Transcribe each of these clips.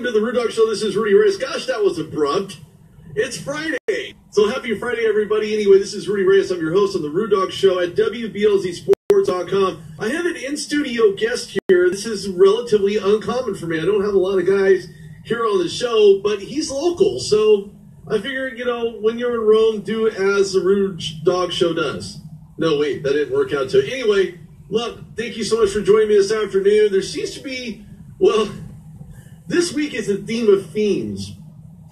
welcome to the Rudy Reyes Show. This is Rudy Reyes. Gosh, that was abrupt. It's Friday. So happy Friday, everybody. Anyway, this is Rudy Reyes. I'm your host on the Rudy Reyes Show at WBLZSports.com. I have an in-studio guest here. This is relatively uncommon for me. I don't have a lot of guys here on the show, but he's local. So I figured, when you're in Rome, do as the Rudy Reyes Show does. No, wait, that didn't work out too. Anyway, look, thank you so much for joining me this afternoon. There seems to be, this week is a theme of themes.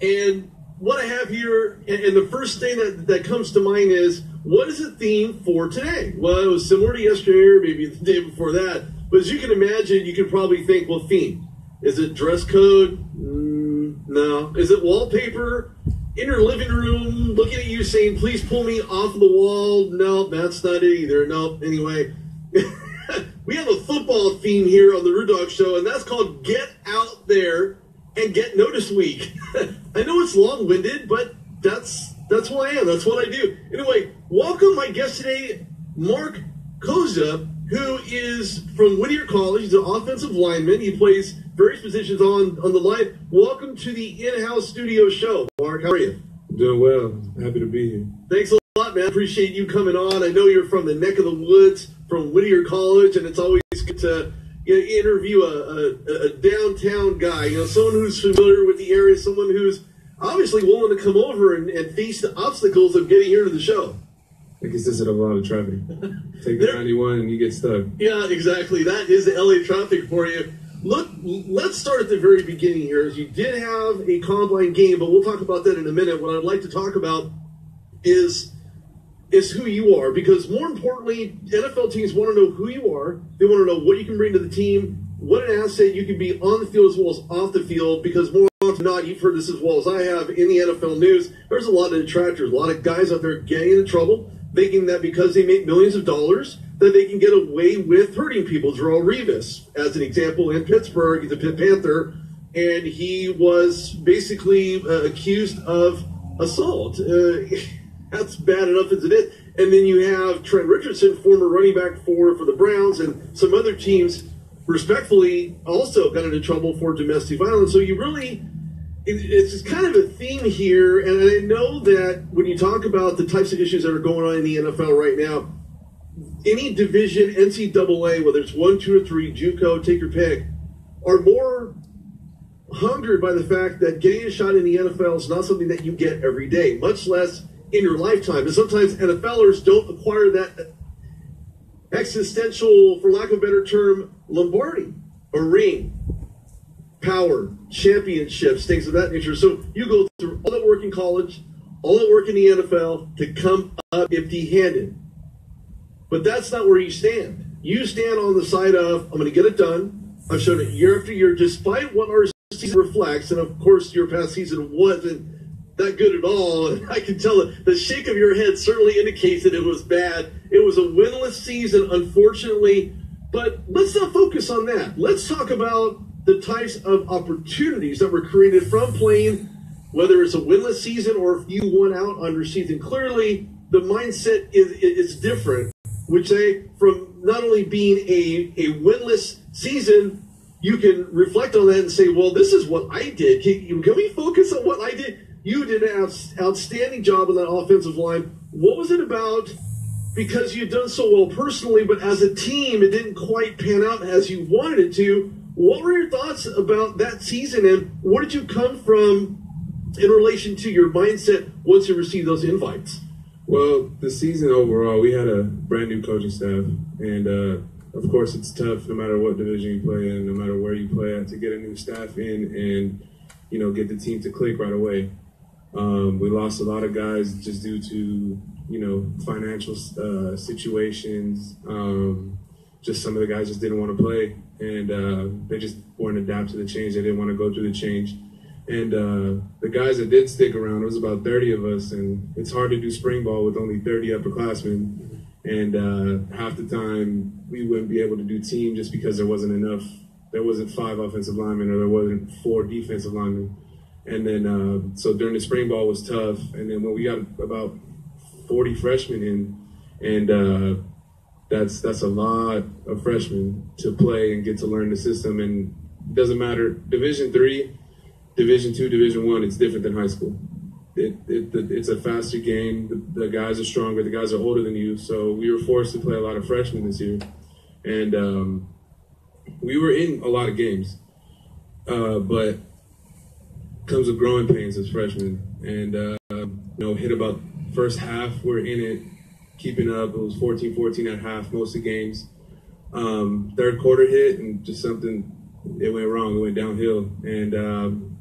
And what I have here, and the first thing that comes to mind is, what is the theme for today? Well, it was similar to yesterday or maybe the day before that. But as you can imagine, you can probably think, well, theme. Is it dress code? No. Is it wallpaper? In your living room, looking at you saying, please pull me off the wall? No, that's not it either. No, anyway. We have a football theme here on the Rudy Reyes Show, and that's called Get Out There and Get Noticed Week. I know it's long-winded, but that's who I am. That's what I do. Anyway, welcome my guest today, Mark Kozhaya, who is from Whittier College. He's an offensive lineman. He plays various positions on the line. Welcome to the in-house studio show, Mark. How are you? Doing well. Happy to be here. Thanks a lot, man. Appreciate you coming on. I know you're from the neck of the woods, from Whittier College, and it's always good to interview a downtown guy, someone who's familiar with the area, someone who's obviously willing to come over and face the obstacles of getting here to the show. It consisted of a lot of traffic. Take the 91 and you get stuck. Yeah, exactly. That is the LA traffic for you. Look, let's start at the very beginning here. As you did have a combine game, but we'll talk about that in a minute. What I'd like to talk about is who you are, because more importantly, NFL teams want to know who you are. They want to know what you can bring to the team, what an asset you can be on the field as well as off the field, because more often than not, you've heard this as well as I have in the NFL news, there's a lot of detractors, a lot of guys out there getting into trouble, thinking that because they make millions of dollars, that they can get away with hurting people. Darrelle Revis, as an example, in Pittsburgh, he's a Pitt Panther, and he was basically accused of assault. That's bad enough as it is. And then you have Trent Richardson, former running back for the Browns, and some other teams, respectfully, also got into trouble for domestic violence. So you really, it's kind of a theme here. And I know that when you talk about the types of issues that are going on in the NFL right now, any division, NCAA, whether it's 1, 2, or 3, JUCO, take your pick, are more hungered by the fact that getting a shot in the NFL is not something that you get every day, much less in your lifetime. And sometimes NFLers don't acquire that existential, for lack of a better term, Lombardi, a ring, power, championships, things of that nature. So you go through all that work in college, all that work in the NFL to come up empty-handed. But that's not where you stand. You stand on the side of, I'm going to get it done. I've shown it year after year, despite what our season reflects. And of course, your past season wasn't that good at all. And I can tell that the shake of your head certainly indicates that it was bad. It was a winless season, unfortunately. But let's not focus on that. Let's talk about the types of opportunities that were created from playing, whether it's a winless season or if you won out on your season. Clearly, the mindset is different, which say from not only being a winless season, you can reflect on that and say, well, this is what I did. Can we focus on what I did? You did an outstanding job on that offensive line. What was it about? Because you've done so well personally, but as a team, it didn't quite pan out as you wanted it to. What were your thoughts about that season, and where did you come from in relation to your mindset once you received those invites? Well, the season overall, we had a brand new coaching staff, and of course it's tough no matter what division you play in, no matter where you play at, to get a new staff in and get the team to click right away. We lost a lot of guys just due to financial situations. Just some of the guys just didn't want to play, and they just weren't adapt to the change. They didn't want to go through the change. And the guys that did stick around, it was about 30 of us, and it's hard to do spring ball with only 30 upperclassmen. And half the time we wouldn't be able to do team just because there wasn't enough. There wasn't 5 offensive linemen, or there wasn't 4 defensive linemen. And then so during the spring ball was tough. And then when we got about 40 freshmen in, and that's a lot of freshmen to play and get to learn the system. And it doesn't matter. Division III, Division II, Division I, it's different than high school. It's a faster game. The guys are stronger. The guys are older than you. So we were forced to play a lot of freshmen this year. And we were in a lot of games. But comes with growing pains as freshmen. And, hit about first half, we're in it, keeping up. It was 14-14 at half, most of the games. Third quarter hit, and just something, it went wrong. It went downhill. And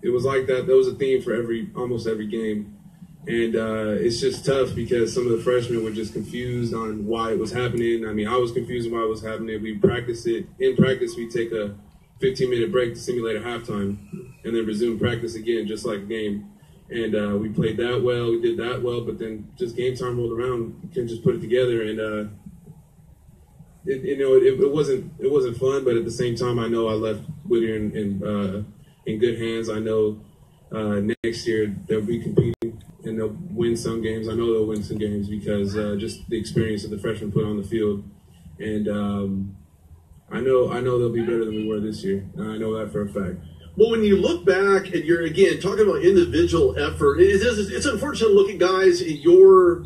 it was like that. That was a theme for almost every game. And it's just tough because some of the freshmen were just confused on why it was happening. I mean, I was confused on why it was happening. We practiced it. In practice, we take a 15-minute break to simulate a halftime and then resume practice again, just like a game. And we played that well. We did that well. But then just game time rolled around. We couldn't just put it together. And, it wasn't fun. But at the same time, I know I left Whittier in good hands. I know next year they'll be competing and they'll win some games. I know they'll win some games because just the experience that the freshmen put on the field. And I know they'll be better than we were this year. I know that for a fact. Well, when you look back and you're, again, talking about individual effort, it's unfortunate to look at guys on your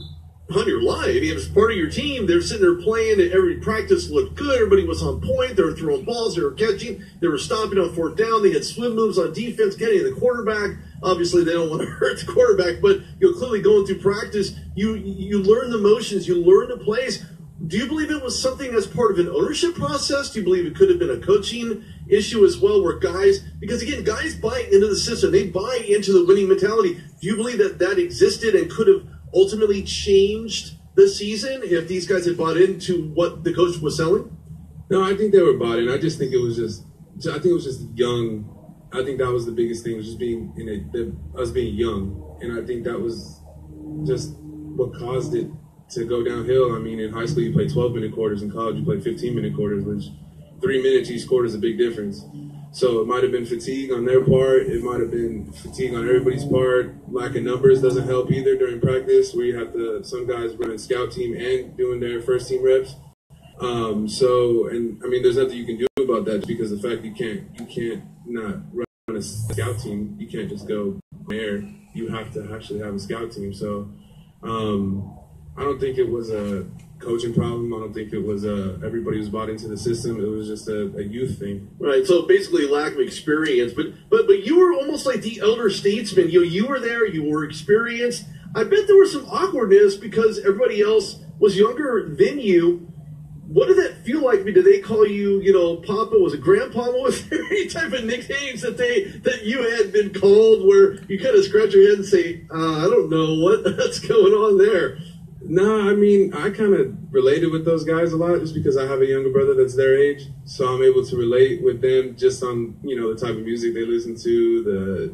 line. I mean, as part of your team, they're sitting there playing, and every practice looked good. Everybody was on point. They were throwing balls. They were catching. They were stopping on fourth down. They had swim moves on defense, getting the quarterback. Obviously, they don't want to hurt the quarterback, but clearly going through practice, you learn the motions. You learn the plays. Do you believe it was something as part of an ownership process? Do you believe it could have been a coaching issue as well, where guys, because again, guys buy into the system. They buy into the winning mentality. Do you believe that existed and could have ultimately changed the season if these guys had bought into what the coach was selling? No, I think they were bought in. I just think it was just young. I think that was the biggest thing, was just being us being young. And I think that was just what caused it to go downhill. I mean, in high school, you play 12-minute quarters. In college, you play 15-minute quarters, which 3 minutes each quarter is a big difference. So it might have been fatigue on their part. It might have been fatigue on everybody's part. Lack of numbers doesn't help either during practice, where you have some guys running scout team and doing their first team reps. There's nothing you can do about that, because the fact you can't not run a scout team. You can't just go there. You have to actually have a scout team. So I don't think it was a coaching problem. I don't think it was everybody was bought into the system. It was just a youth thing. Right. So basically lack of experience. But you were almost like the elder statesman. You were there. You were experienced. I bet there was some awkwardness because everybody else was younger than you. What did that feel like? Did they call you, Papa? Was it Grandpa? Was there any type of nicknames that you had been called where you kind of scratch your head and say, I don't know what's going on there? No, I mean, I kind of related with those guys a lot just because I have a younger brother that's their age. So I'm able to relate with them just on, the type of music they listen to,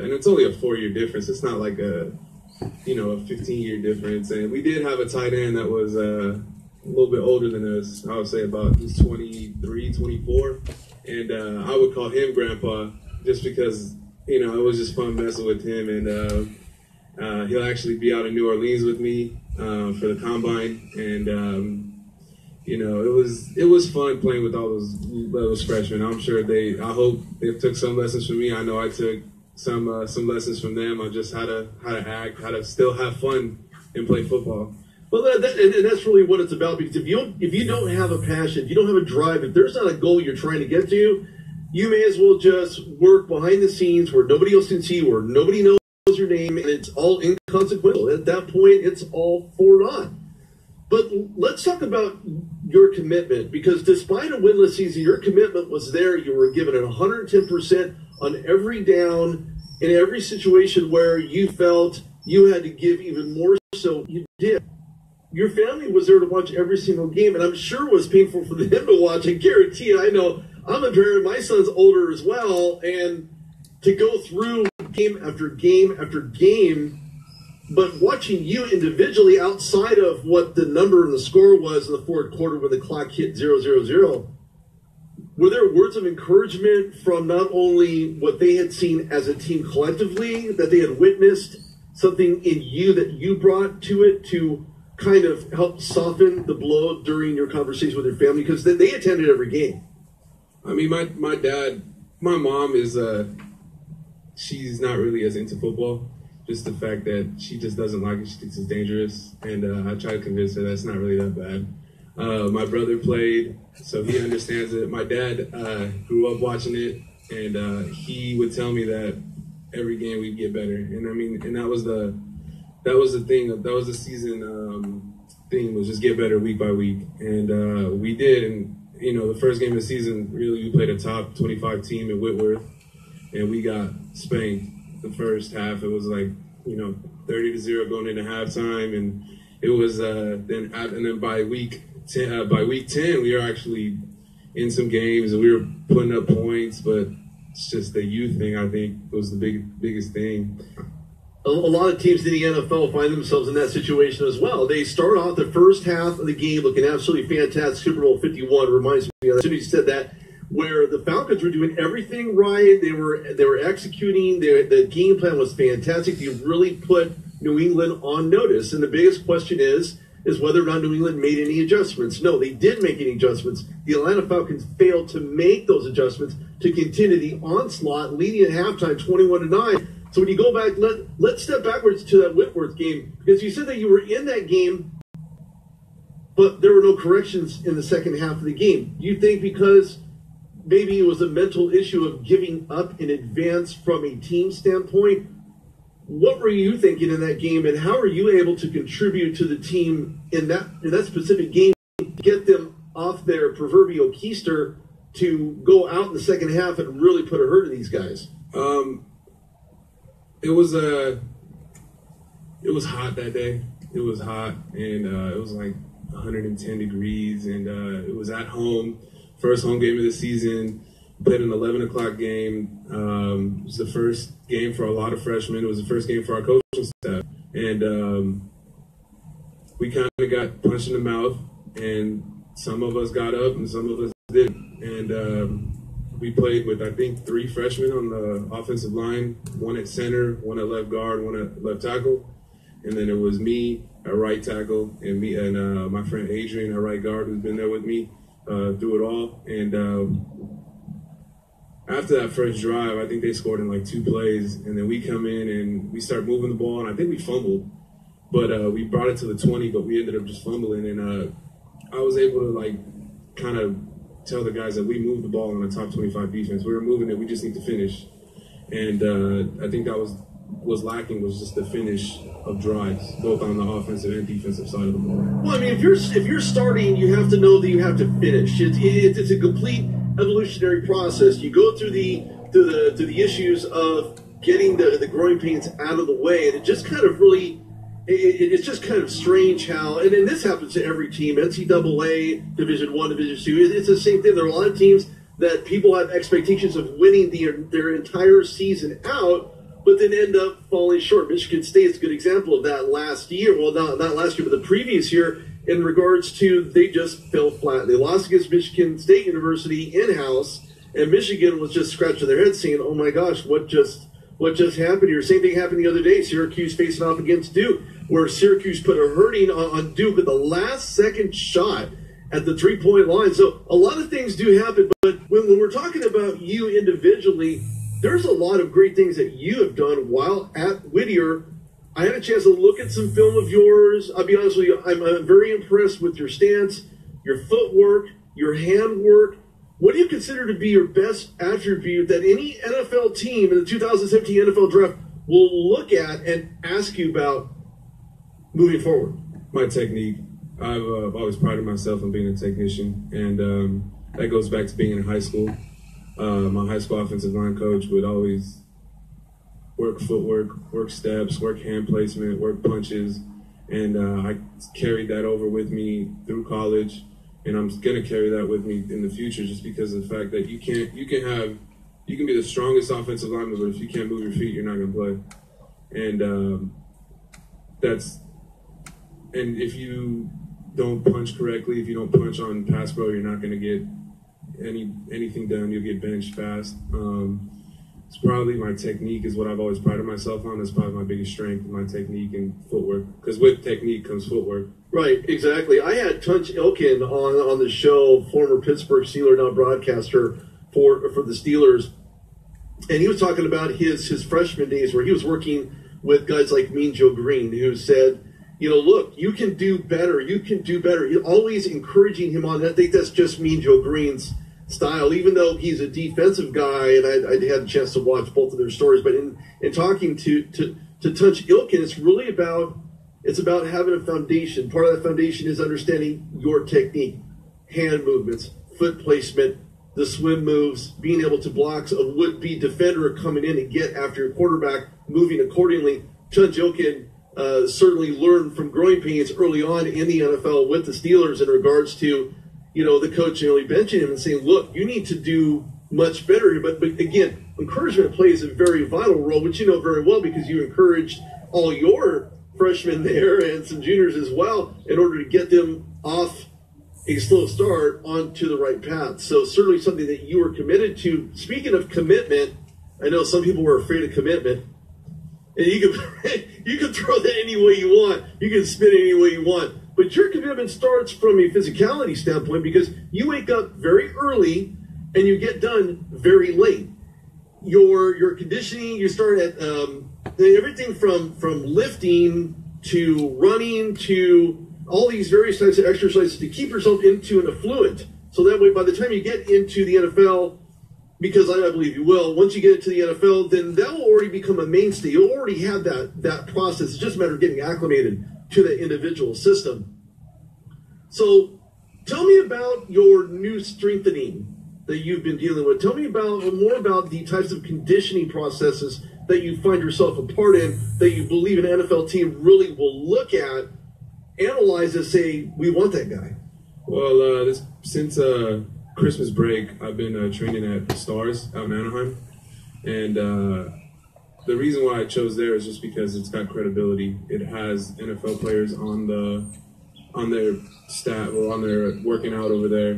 and it's only a 4-year difference. It's not like a 15-year difference. And we did have a tight end that was a little bit older than us. I would say he's 23, 24. And I would call him Grandpa just because, it was just fun messing with him. And he'll actually be out in New Orleans with me for the combine, and it was fun playing with all those freshmen. I'm sure I hope they took some lessons from me. I know I took some lessons from them on just how to act, how to still have fun and play football. Well, and that's really what it's about, because if you don't have a passion, if you don't have a drive, if there's not a goal you're trying to get to, you may as well just work behind the scenes where nobody else can see, where nobody knows your name, and it's all inconsequential. At that point, it's all for naught. But let's talk about your commitment, because despite a winless season, your commitment was there. You were given it 110% on every down, in every situation where you felt you had to give even more, so you did. Your family was there to watch every single game, and I'm sure it was painful for them to watch. I guarantee it. I know I'm a parent. My son's older as well, and to go through game after game after game, but watching you individually outside of what the number and the score was in the fourth quarter when the clock hit 0-0-0, were there words of encouragement from not only what they had seen as a team collectively, that they had witnessed something in you that you brought to it to kind of help soften the blow during your conversation with your family? Because they attended every game. I mean, my mom is she's not really as into football. Just the fact that she just doesn't like it. She thinks it's dangerous. And I try to convince her that's not really that bad. My brother played, so he understands it. My dad grew up watching it, and he would tell me that every game we'd get better. And I mean, and that was the thing. That was the season thing, was just get better week by week. And we did. And, you know, the first game of the season, really, we played a top 25 team in Whitworth, and we got spanked. The first half, it was like, you know, 30-0 going into halftime, and it was then by week 10, we were actually in some games and we were putting up points, but it's just the youth thing, I think, was the biggest thing. A lot of teams in the NFL find themselves in that situation as well. They start off the first half of the game looking absolutely fantastic. Super Bowl 51 reminds me of that. As soon as you said that, where the Falcons were doing everything right, they were executing. The game plan was fantastic. They really put New England on notice. And the biggest question is whether or not New England made any adjustments. No, they did make any adjustments. The Atlanta Falcons failed to make those adjustments to continue the onslaught, leading at halftime 21-9. So when you go back, let's step backwards to that Whitworth game, because you said that you were in that game, but there were no corrections in the second half of the game. Do you think because maybe it was a mental issue of giving up in advance from a team standpoint? What were you thinking in that game, and how are you able to contribute to the team in that specific game to get them off their proverbial keister to go out in the second half and really put a hurt in these guys? It was hot that day. It was hot, and it was like 110 degrees, and it was at home. First home game of the season. Played an 11 o'clock game. It was the first game for a lot of freshmen. It was the first game for our coaching staff. And we kind of got punched in the mouth, and some of us got up and some of us didn't. And we played with, I think, 3 freshmen on the offensive line, one at center, one at left guard, one at left tackle. And then it was me at right tackle and me and my friend Adrian at right guard, who's been there with me through it all. And after that first drive, I think they scored in like 2 plays, and then we come in and we start moving the ball, and I think we fumbled, but we brought it to the 20, but we ended up just fumbling, and I was able to like kind of tell the guys that we moved the ball on a top 25 defense. We were moving it, we just need to finish, and I think that was lacking, was just the finish of drives, both on the offensive and defensive side of the ball. Well, I mean, if you're starting, you have to know that you have to finish. It's a complete evolutionary process. You go through the issues of getting the growing pains out of the way, and it just kind of really, it's just kind of strange how, and this happens to every team, NCAA, Division I, Division II, it's the same thing. There are a lot of teams that people have expectations of winning their entire season out, but then end up falling short. Michigan State's a good example of that last year. Well, not last year, but the previous year, in regards to they just fell flat. They lost against Michigan State University in-house, and Michigan was just scratching their head saying, oh my gosh, what just happened here? Same thing happened the other day. Syracuse facing off against Duke, where Syracuse put a hurting on Duke with the last second shot at the 3-point line. So a lot of things do happen, but when we're talking about you individually, there's a lot of great things that you have done while at Whittier. I had a chance to look at some film of yours. I'll be honest with you, I'm very impressed with your stance, your footwork, your handwork. What do you consider to be your best attribute that any NFL team in the 2017 NFL Draft will look at and ask you about moving forward? My technique. I've always prided myself on being a technician, and that goes back to being in high school. My high school offensive line coach would always work footwork, work steps, work hand placement, work punches, and I carried that over with me through college, and I'm going to carry that with me in the future, just because of the fact that you can be the strongest offensive lineman, but if you can't move your feet, you're not going to play, and and if you don't punch correctly, if you don't punch on pass pro, you're not going to get anything done. You'll get benched fast. It's probably my technique is what I've always prided myself on. That's probably my biggest strength, my technique and footwork. Because with technique comes footwork. Right, exactly. I had Tunch Ilkin on the show, former Pittsburgh Steeler, now broadcaster for the Steelers. And he was talking about his freshman days where he was working with guys like Mean Joe Green, who said, you know, look, you can do better. You can do better. He's always encouraging him on that. I think that's just Mean Joe Green's style, even though he's a defensive guy, and I had a chance to watch both of their stories. But in talking to Tunch Ilkin, it's really about having a foundation. Part of that foundation is understanding your technique, hand movements, foot placement, the swim moves, being able to block a would-be defender coming in and get after your quarterback, moving accordingly. Tunch Ilkin certainly learned from growing pains early on in the NFL with the Steelers in regards to, you know, the coach really benching him and saying, look, you need to do much better here. But again, encouragement plays a very vital role, which you know very well because you encouraged all your freshmen there and some juniors as well in order to get them off a slow start onto the right path. So certainly something that you were committed to. Speaking of commitment, I know some people were afraid of commitment. And you can throw that any way you want. You can spin it any way you want. But your commitment starts from a physicality standpoint because you wake up very early and you get done very late. Your conditioning, you start at everything from lifting to running to all these various types of exercises to keep yourself into an affluent. So that way, by the time you get into the NFL, because I believe you will, once you get into the NFL, then that will already become a mainstay. You'll already have that process. It's just a matter of getting acclimated to the individual system. So tell me about your new strengthening that you've been dealing with. Tell me more about the types of conditioning processes that you find yourself a part in that you believe an NFL team really will look at, analyze and say, we want that guy. Well, since Christmas break, I've been training at Stars out in Anaheim. And the reason why I chose there is just because it's got credibility. It has NFL players on their staff or on their working out over there.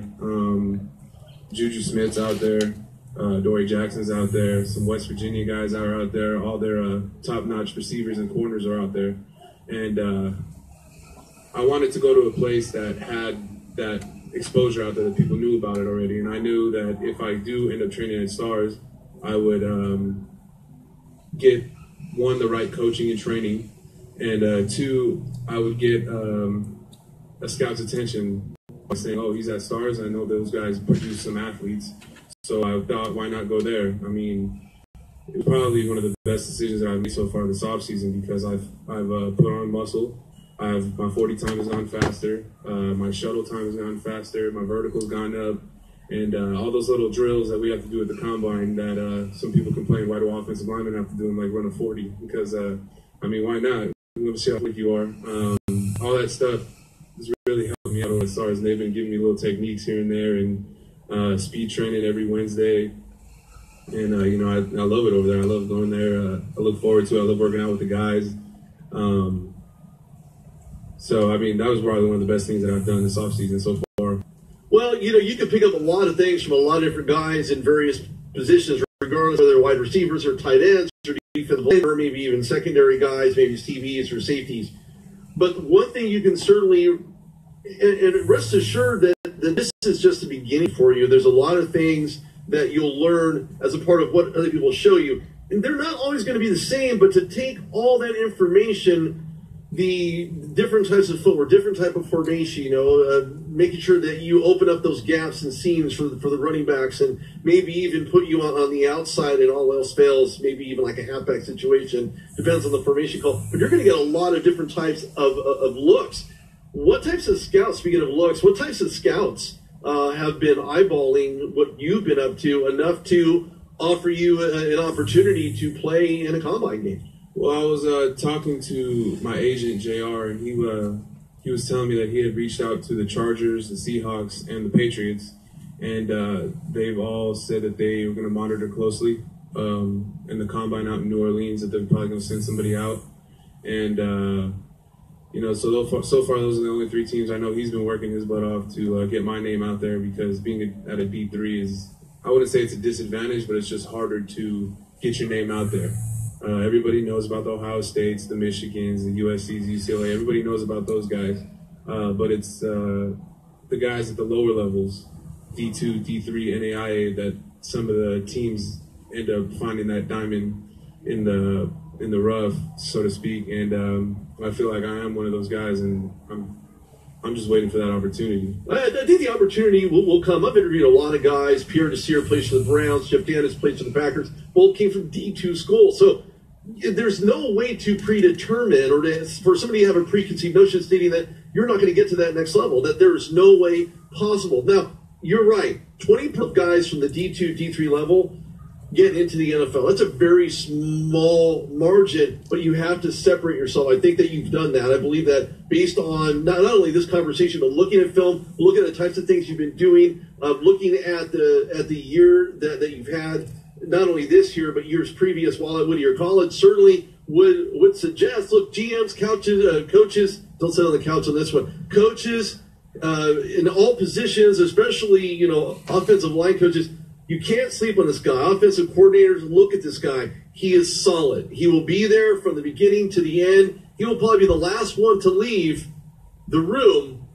Juju Smith's out there. Dory Jackson's out there. Some West Virginia guys are out there. All their top-notch receivers and corners are out there. And I wanted to go to a place that had that exposure out there, that people knew about it already. And I knew that if I do end up training at Stars, I would get, one, the right coaching and training, and two, I would get a scout's attention by saying, oh, he's at Stars. I know those guys produce some athletes. So I thought, why not go there? I mean, it was probably one of the best decisions that I've made so far this offseason because I've put on muscle. My 40 time has gone faster. My shuttle time has gone faster. My vertical's gone up. And all those little drills that we have to do at the combine that some people complain, why do offensive linemen have to do them, like run a 40? Because, I mean, why not? I'm going to see how quick you are. All that stuff has really helped me out on the Stars. And they've been giving me little techniques here and there and speed training every Wednesday. And, you know, I love it over there. I love going there. I look forward to it. I love working out with the guys. So, I mean, that was probably one of the best things that I've done this offseason so far. Well, you know, you can pick up a lot of things from a lot of different guys in various positions, regardless whether they're wide receivers or tight ends or defensive linemen, or maybe even secondary guys, maybe TVs or safeties. But one thing you can certainly, and rest assured that this is just the beginning for you. There's a lot of things that you'll learn as a part of what other people show you. And they're not always going to be the same, but to take all that information, the different types of footwork, different type of formation, you know, making sure that you open up those gaps and seams for the running backs and maybe even put you on the outside and all else fails, maybe even like a halfback situation, depends on the formation call. But you're going to get a lot of different types of looks. What types of scouts, speaking of looks, what types of scouts have been eyeballing what you've been up to enough to offer you an opportunity to play in a combine game? Well, I was talking to my agent, JR, and he was telling me that he had reached out to the Chargers, the Seahawks, and the Patriots, and they've all said that they were going to monitor closely in the combine out in New Orleans, that they're probably going to send somebody out. And, you know, so far those are the only three teams I know he's been working his butt off to get my name out there, because being at a D3 is, I wouldn't say it's a disadvantage, but it's just harder to get your name out there. Everybody knows about the Ohio States, the Michigans, the USCs, UCLA. Everybody knows about those guys. But it's the guys at the lower levels, D2, D3, NAIA, that some of the teams end up finding that diamond in the rough, so to speak. And I feel like I am one of those guys, and I'm just waiting for that opportunity. I think the opportunity will come. I've interviewed a lot of guys. Pierre Desir plays for the Browns. Jeff Dennis plays for the Packers. Both came from D2 schools. So there's no way to predetermine or for somebody to have a preconceived notion stating that you're not going to get to that next level, that there is no way possible. Now, you're right. 20 guys from the D2, D3 level get into the NFL. That's a very small margin, but you have to separate yourself. I think that you've done that. I believe that based on not only this conversation, but looking at film, looking at the types of things you've been doing, looking at the year that you've had, not only this year, but years previous while at Whittier College, certainly would suggest, look, GMs, coaches, don't sit on the couch on this one, coaches in all positions, especially, offensive line coaches, you can't sleep on this guy. Offensive coordinators, look at this guy. He is solid. He will be there from the beginning to the end. He will probably be the last one to leave the room,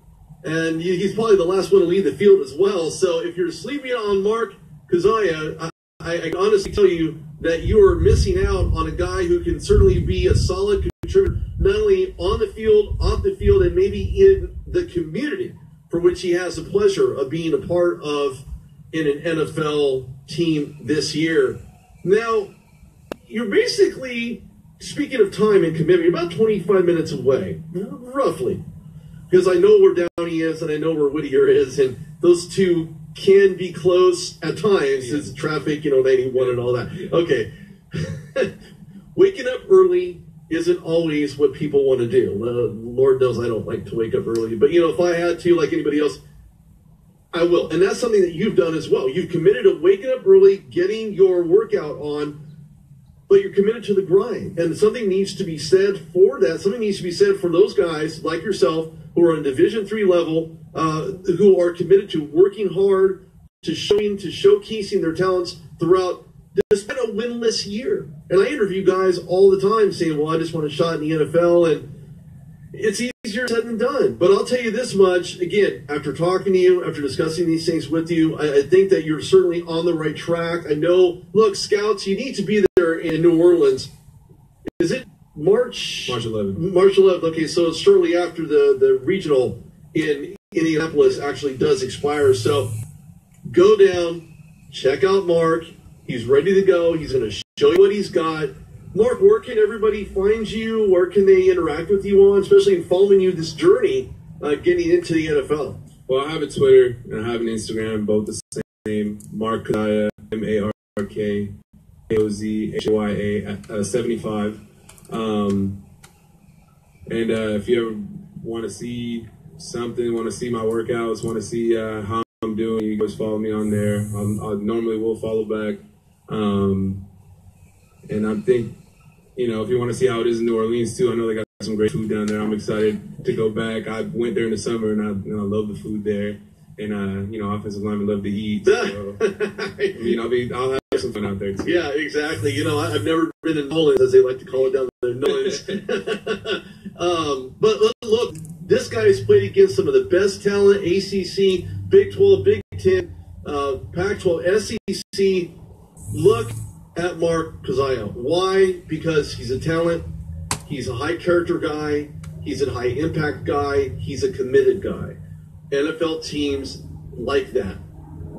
and he's probably the last one to leave the field as well. So if you're sleeping on Mark Kozhaya, I honestly tell you that you are missing out on a guy who can certainly be a solid contributor, not only on the field, off the field, and maybe in the community for which he has the pleasure of being a part of in an NFL team this year. Now, you're basically, speaking of time and commitment, you're about 25 minutes away, roughly, because I know where Downey is and I know where Whittier is, and those two can be close at times. It's traffic, 91 and all that. Okay. Waking up early isn't always what people want to do. Lord knows I don't like to wake up early, but if I had to, like anybody else, I will. And that's something that you've done as well. You've committed to waking up early, getting your workout on, but you're committed to the grind. And something needs to be said for that. Something needs to be said for those guys like yourself who are in Division III level, who are committed to working hard, to showcasing their talents throughout despite a winless year. And I interview guys all the time saying, well, I just want a shot in the NFL, and it's easier said than done. But I'll tell you this much, again, after talking to you, after discussing these things with you, I think that you're certainly on the right track. I know, look, scouts, you need to be there in New Orleans. Is it March 11th. March 11th. Okay, so it's shortly after the regional in Indianapolis actually does expire. So go down, check out Mark. He's ready to go. He's going to show you what he's got. Mark, where can everybody find you? Where can they interact with you on, especially in following you this journey getting into the NFL? Well, I have a Twitter and I have an Instagram, both the same. Mark Kozhaya, MarkKozhaya 75. And if you ever want to see something, want to see my workouts, want to see how I'm doing, you guys follow me on there. I normally will follow back. And I think, if you want to see how it is in New Orleans too, I know they got some great food down there. I'm excited to go back. I went there in the summer and I love the food there. And, offensive linemen love to eat. So, I'll have some fun out there too. Yeah, exactly. I've never been in Nolan's, as they like to call it down there, Nolan's. But look, this guy's played against some of the best talent, ACC, Big 12, Big 10, Pac-12, SEC. Look at Mark Kozhaya. Why? Because he's a talent. He's a high character guy. He's a high impact guy. He's a committed guy. NFL teams like that.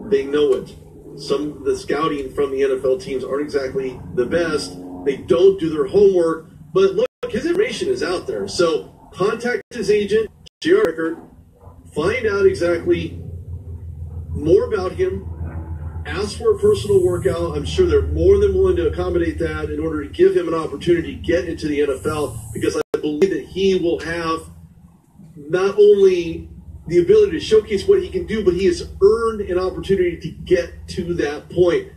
They know it. Some of the scouting from the NFL teams aren't exactly the best. They don't do their homework. But look, his information is out there. So contact his agent, share a record, find out exactly more about him. Ask for a personal workout. I'm sure they're more than willing to accommodate that in order to give him an opportunity to get into the NFL, because I believe that he will have not only the ability to showcase what he can do, but he has earned an opportunity to get to that point.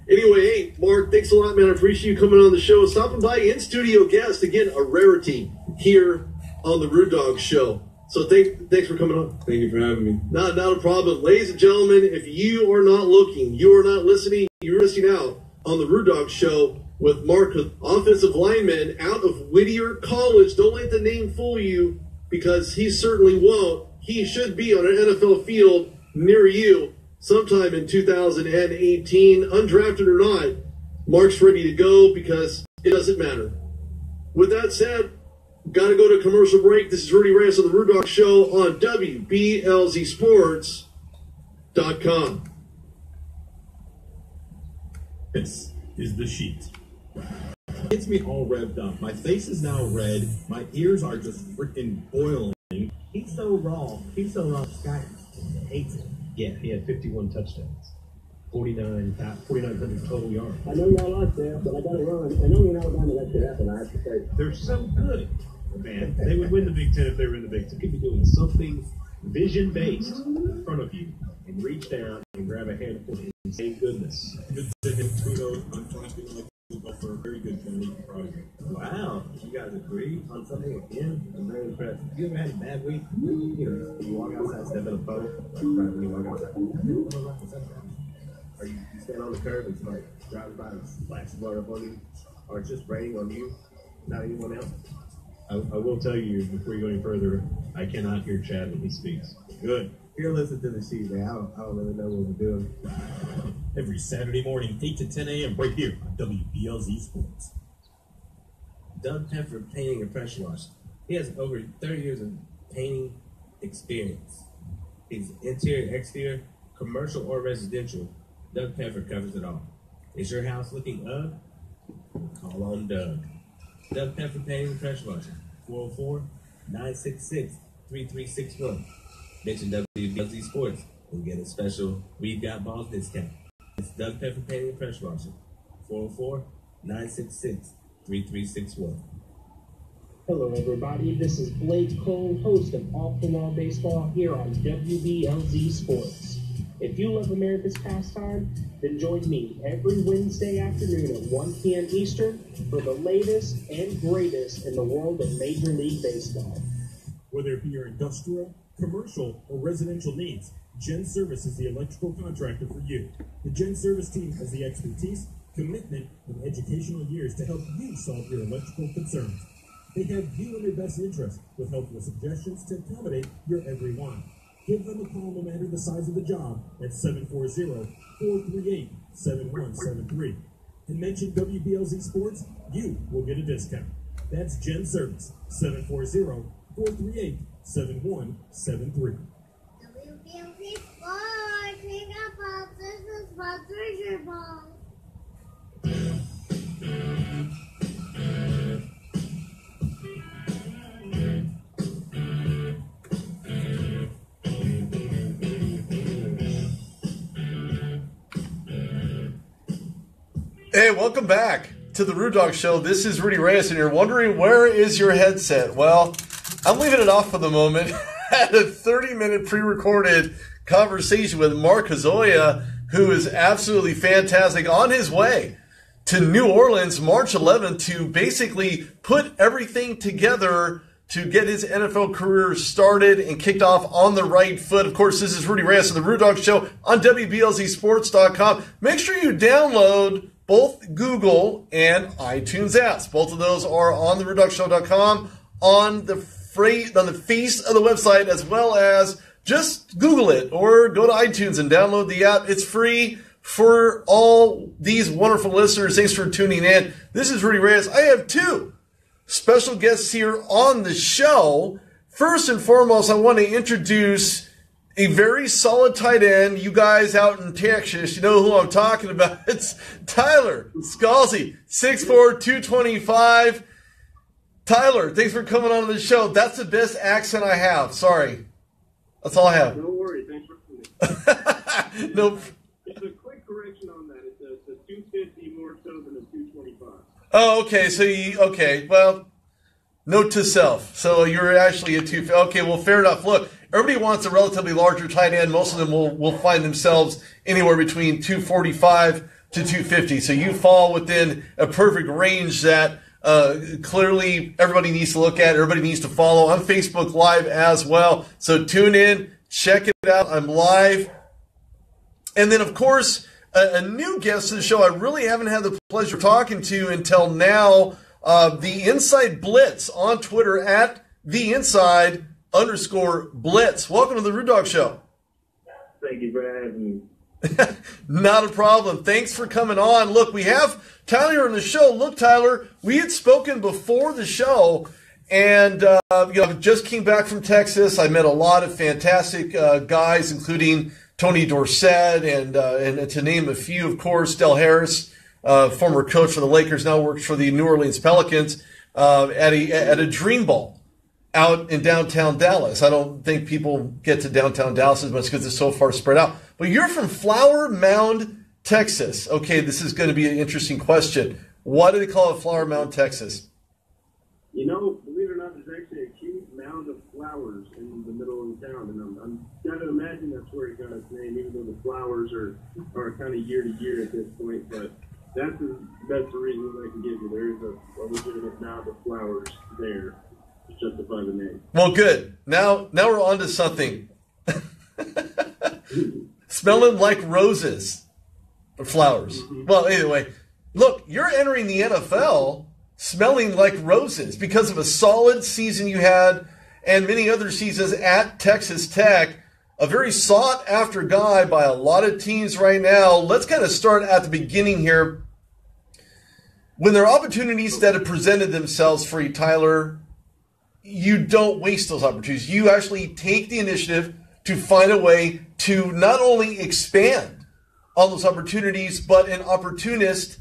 Anyway, hey, Mark, thanks a lot, man. I appreciate you coming on the show. Stopping by, in-studio guest. Again, a rarity here on the Rude Dog Show. So thanks for coming on. Thank you for having me. Not a problem. Ladies and gentlemen, if you are not looking, you are not listening, you're missing out on the Rude Dog Show with Mark, offensive lineman out of Whittier College. Don't let the name fool you, because he certainly won't. He should be on an NFL field near you sometime in 2018, undrafted or not. Mark's ready to go because it doesn't matter. With that said, got to go to a commercial break. This is Rudy Reyes on the Rude Dog Show on WBLZSports.com. This is the sheet. Gets me all revved up. My face is now red. My ears are just freaking boiling. He's so raw. He's so raw. Scott hates it. Yeah, he had 51 touchdowns, 4,900 total yards. I know y'all lost there, but I got to run. I know you're not going to let that happen, I have to say. They're so good, man. They would win the Big Ten if they were in the Big Ten. Could be doing something vision-based in front of you and reach down and grab a handful and say goodness. Good to him. Kudos on flapping like for a very good training project. Wow, you guys agree on something again? I'm very impressed. You ever had a bad week? You know, when you walk outside, step in a boat, right when you walk outside. Or you stand on the curb and somebody drives by and splashes water up on you, or it's just raining on you, not anyone else. I will tell you, before you go any further, I cannot hear Chad when he speaks. Good. Here, listen to the sheet, man. I don't really know what we're doing. Every Saturday morning, 8 to 10 a.m. right here on WBLZ Sports. Doug Pepper painting and pressure washing. He has over 30 years of painting experience. He's interior, exterior, commercial or residential. Doug Pepper covers it all. Is your house looking up? Call on Doug. Doug Pepper painting and pressure washing. 404-966-3361. Mention WBLZ Sports and get a special We've Got Balls discount. It's Doug Pepper painting and pressure washing. 404-966-3361. Hello, everybody. This is Blake Cole, host of Off the Wall Baseball here on WBLZ Sports. If you love America's pastime, then join me every Wednesday afternoon at 1 p.m. Eastern for the latest and greatest in the world of Major League Baseball. Whether it be your industrial, commercial, or residential needs, Gen Service is the electrical contractor for you. The Gen Service team has the expertise, commitment, and educational years to help you solve your electrical concerns. They have you in their best interest with helpful suggestions to accommodate your every want. Give them a call no matter the size of the job at 740-438-7173. And mention WBLZ Sports, you will get a discount. That's Gen Service, 740-438-7173. WBLZ Sports, we got balls, this is sponsors your balls. Hey, welcome back to the Rude Dog Show. This is Rudy Reyes, and you're wondering, where is your headset? Well, I'm leaving it off for the moment. I had a 30-minute pre-recorded conversation with Mark Kozhaya, who is absolutely fantastic, on his way to New Orleans March 11th to basically put everything together to get his NFL career started and kicked off on the right foot. Of course, this is Rudy Reyes of the Rude Dog Show on WBLZSports.com. Make sure you download both Google and iTunes apps. Both of those are on the RudeDogShow.com on the face of the website, as well as just Google it or go to iTunes and download the app. It's free for all these wonderful listeners. Thanks for tuning in. This is Rudy Reyes. I have two special guests here on the show. First and foremost, I want to introduce a very solid tight end. You guys out in Texas, you know who I'm talking about. It's Tyler Scalzi, 6'4", 225. Tyler, thanks for coming on the show. That's the best accent I have. Sorry. That's all I have. No worries. Thanks for coming. Nope. It's a quick correction on that. It's a 250 more so than a 225. Oh, okay. Okay. Well, note to self. So you're actually a 250. Okay, well, fair enough. Look, everybody wants a relatively larger tight end. Most of them will find themselves anywhere between 245 to 250. So you fall within a perfect range that clearly everybody needs to look at. Everybody needs to follow on Facebook Live as well. So tune in, check it out. I'm live. And then, of course, a new guest to the show I really haven't had the pleasure of talking to until now, the Inside Blitz on Twitter at @TheInside_Blitz. Welcome to the Rude Dog Show. Thank you for having me. Not a problem. Thanks for coming on. Look, we have Tyler on the show. Look, Tyler, we had spoken before the show, and just came back from Texas. I met a lot of fantastic guys, including Tony Dorsett, and to name a few, of course, Del Harris, former coach for the Lakers, now works for the New Orleans Pelicans, at a Dream Ball out in downtown Dallas. I don't think people get to downtown Dallas as much because it's so far spread out. But you're from Flower Mound, Texas. Okay, this is going to be an interesting question. Why do they call it Flower Mound, Texas? You know, believe it or not, there's actually a cute mound of flowers in the middle of the town, and I'm got to imagine that's where it got its name, even though the flowers are kind of year to year at this point. But that's the reason I can give you. There is a legitimate mound of flowers there to justify the name. Well, good. Now we're on to something. Smelling like roses or flowers. Mm-hmm. Well, anyway, look, you're entering the NFL smelling like roses because of a solid season you had and many other seasons at Texas Tech. A very sought-after guy by a lot of teams right now. Let's kind of start at the beginning here. When there are opportunities that have presented themselves for you, Tyler, you don't waste those opportunities. You actually take the initiative to find a way to not only expand on those opportunities, but an opportunist,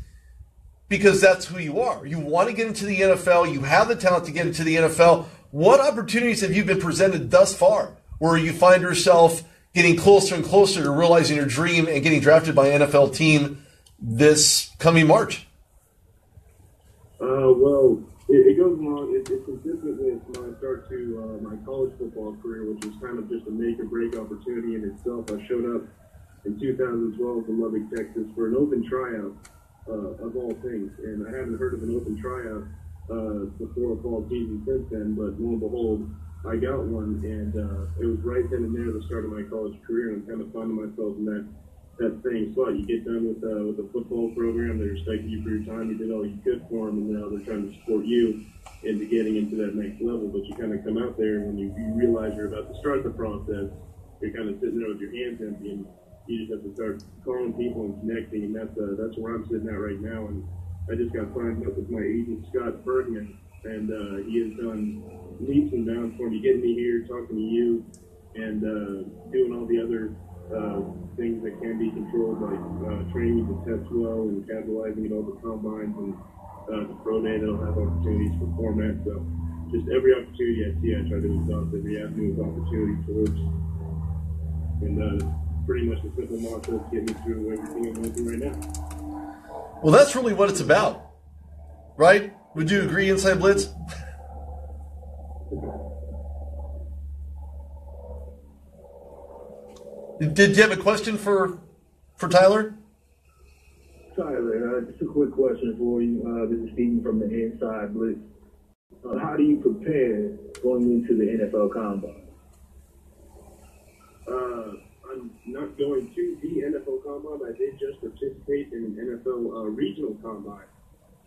because that's who you are. You want to get into the NFL. You have the talent to get into the NFL. What opportunities have you been presented thus far where you find yourself getting closer and closer to realizing your dream and getting drafted by an NFL team this coming March? Well, it goes along. It's consistent with my start to my college football career, which was kind of just a make-or-break opportunity in itself. I showed up in 2012 in Lubbock, Texas, for an open tryout, of all things. And I haven't heard of an open tryout before fall season since then, but lo and behold, I got one, and it was right then and there the start of my college career, and I'm kind of finding myself in that same spot. You get done with the football program, they're respecting you for your time, you did all you could for them, and now they're trying to support you into getting into that next level. But you kind of come out there, and when you realize you're about to start the process, you're kind of sitting there with your hands empty, and you just have to start calling people and connecting, and that's where I'm sitting at right now. And I just got signed up with my agent, Scott Bergman, and he has done leaps and bounds for me, getting me here, talking to you, and doing all the other things that can be controlled, like training to test well and capitalizing at all the combines and the pro day that'll have opportunities for format. So just every opportunity I see, I try to exhaust every avenue of opportunity towards. And pretty much the simple mantra is getting me through everything I'm going through right now. Well, that's really what it's about, right? Would you agree, Inside Blitz? Did you have a question for Tyler? Tyler, just a quick question for you. This is Stephen from the Inside Blitz. How do you prepare going into the NFL Combine? I'm not going to the NFL Combine. I did just participate in an NFL regional combine.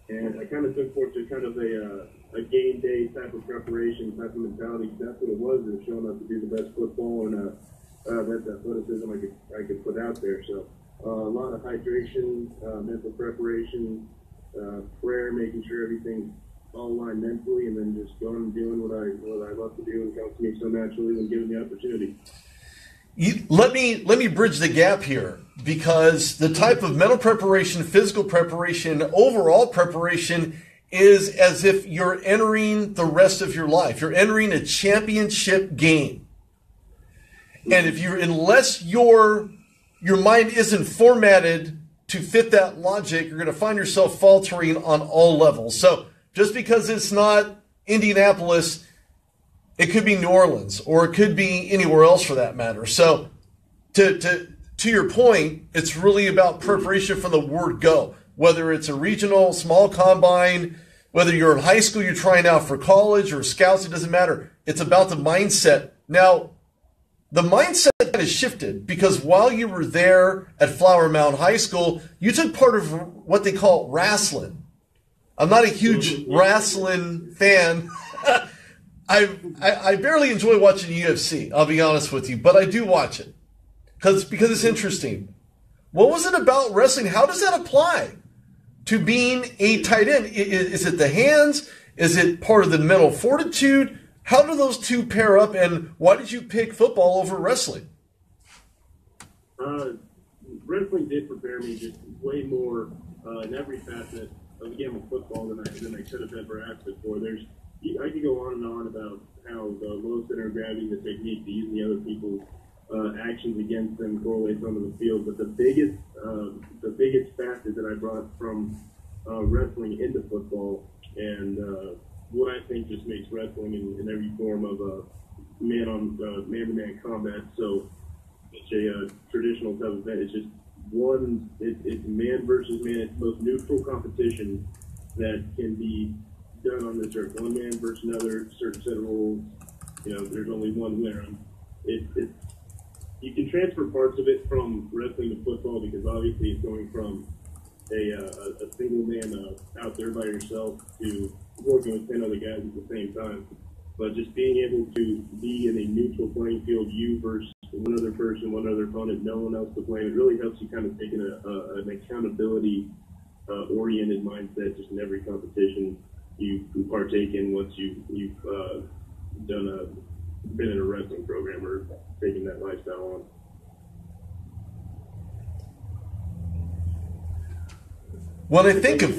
And I kind of took forward to kind of a game day type of preparation, type of mentality. That's what it was. It was showing up to do the best football and that's athleticism I could put out there. So a lot of hydration, mental preparation, prayer, making sure everything's all aligned mentally, and then just going and doing what I love to do and comes to me so naturally when given the opportunity. Let me bridge the gap here, because the type of mental preparation, physical preparation, overall preparation is as if you're entering the rest of your life. You're entering a championship game. And unless your mind isn't formatted to fit that logic, you're going to find yourself faltering on all levels. So just because it's not Indianapolis, it could be New Orleans, or it could be anywhere else for that matter. So to your point, it's really about preparation from the word go. Whether it's a regional, small combine, whether you're in high school, you're trying out for college or scouts, it doesn't matter. It's about the mindset. Now, the mindset has shifted, because while you were there at Flower Mound High School, you took part of what they call wrestling. I'm not a huge wrestling fan. I barely enjoy watching UFC, I'll be honest with you, but I do watch it because it's interesting. What was it about wrestling? How does that apply to being a tight end? Is it the hands? Is it part of the mental fortitude? How do those two pair up, and why did you pick football over wrestling? Wrestling did prepare me just way more in every facet of the game of football than I could have ever asked it for. I could go on and on about how the low center of gravity, the technique, the using the other people's actions against them correlates onto the field. But the biggest facet that I brought from wrestling into football, and what I think just makes wrestling in every form of man-to-man combat so such a traditional type of event. It's just it's man versus man. It's the most neutral competition that can be done on this earth. One man versus another, certain set of rules. There's only one winner. You can transfer parts of it from wrestling to football because obviously it's going from a single man out there by yourself to working with 10 other guys at the same time. But just being able to be in a neutral playing field, you versus one other person, one other opponent, no one else to blame, it really helps you kind of take an accountability oriented mindset just in every competition you partake in once you've been in a wrestling program or taking that lifestyle on. When I think of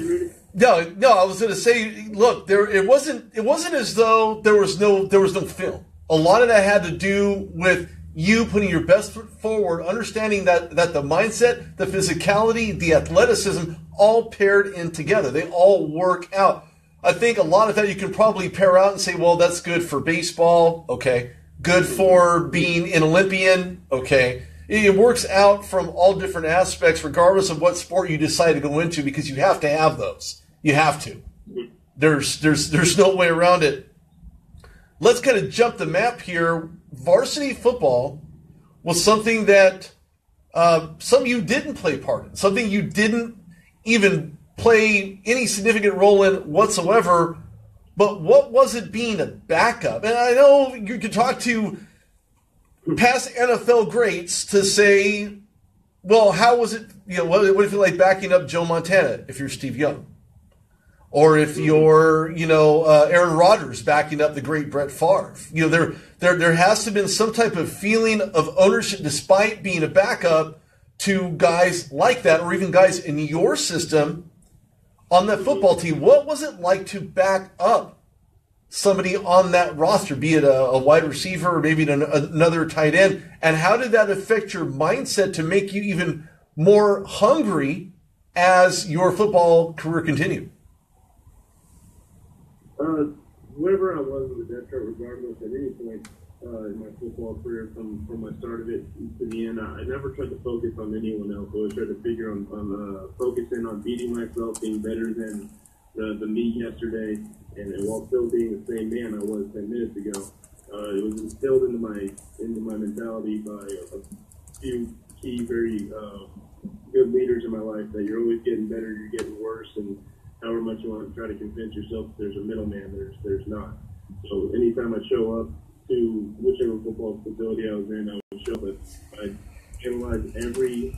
no, I was going to say, look, it wasn't as though there was no film. A lot of that had to do with you putting your best foot forward, understanding that the mindset, the physicality, the athleticism all paired in together. They all work out. I think a lot of that you can probably pair out and say, well, that's good for baseball, okay. Good for being an Olympian, okay. It works out from all different aspects, regardless of what sport you decide to go into, because you have to have those. You have to. There's no way around it. Let's kind of jump the map here. Varsity football was something that some of you didn't play part in, something you didn't even play any significant role in whatsoever. But what was it being a backup? And I know you could talk to past NFL greats to say, well, how was it, what if you like backing up Joe Montana if you're Steve Young? Or if you're, Aaron Rodgers backing up the great Brett Favre. There has to have been some type of feeling of ownership despite being a backup to guys like that, or even guys in your system on that football team. What was it like to back up somebody on that roster, be it a wide receiver or maybe another tight end? And how did that affect your mindset to make you even more hungry as your football career continued? Wherever I was in the depth chart, regardless, at any point in my football career, from my start of it to the end, I never tried to focus on anyone else. I always tried to figure on focusing on beating myself, being better than the me yesterday, and while still being the same man I was 10 minutes ago. It was instilled into my mentality by a few key, very good leaders in my life that you're always getting better, you're getting worse, and however much you want to try to convince yourself there's a middleman, there's not. So anytime I show up to whichever football facility I was in, I would show up. I'd analyze every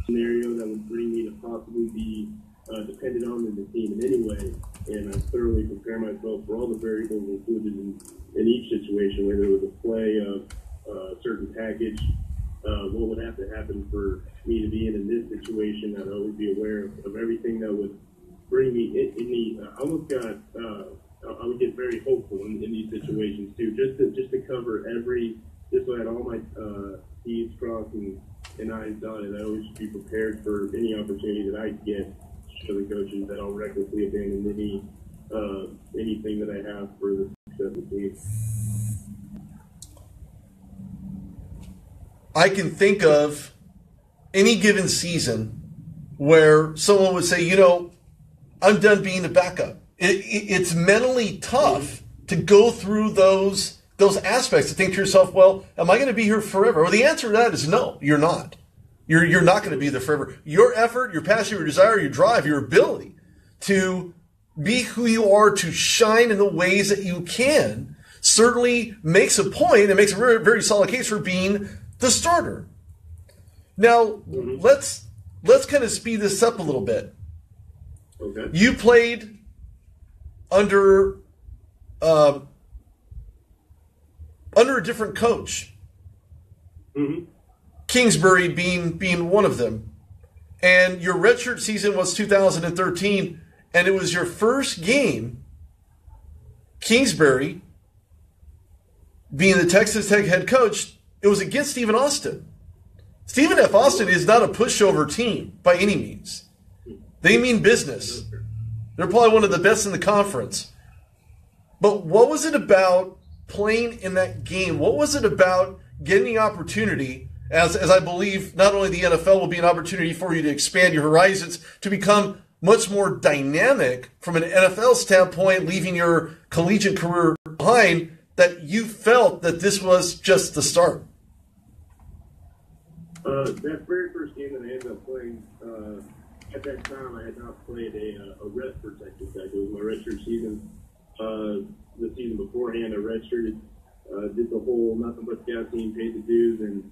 scenario that would bring me to possibly be dependent on in the team in any way, and I thoroughly prepare myself for all the variables included in each situation, whether it was a play, a certain package, what would have to happen for me to be in this situation. I'd always be aware of everything that would bring me in I almost got, I would get very hopeful in these situations too, just to cover just so I had all my T's crossed and I's dotted. I always be prepared for any opportunity that I get to show the coaches that I'll recklessly abandon anything that I have for the success of the team. I can think of any given season where someone would say, I'm done being a backup. It's mentally tough to go through those aspects, to think to yourself, well, am I going to be here forever? Well, the answer to that is no, you're not. You're not going to be there forever. Your effort, your passion, your desire, your drive, your ability to be who you are, to shine in the ways that you can, certainly makes a point and makes a very, very solid case for being the starter. Now, let's let's kind of speed this up a little bit. Okay. You played under a different coach. Mm-hmm. Kingsbury being one of them. And your redshirt season was 2013, and it was your first game, Kingsbury, being the Texas Tech head coach, it was against Stephen Austin. Stephen F. Austin is not a pushover team by any means. They mean business. They're probably one of the best in the conference. But what was it about playing in that game? What was it about getting the opportunity, as I believe not only the NFL will be an opportunity for you to expand your horizons, to become much more dynamic from an NFL standpoint, leaving your collegiate career behind, that you felt that this was just the start? That very first game that I ended up playing, at that time I had not played a rest for Texas Tech. It was my redshirt season. The season beforehand, I redshirted, did the whole nothing but scout team, paid the dues, and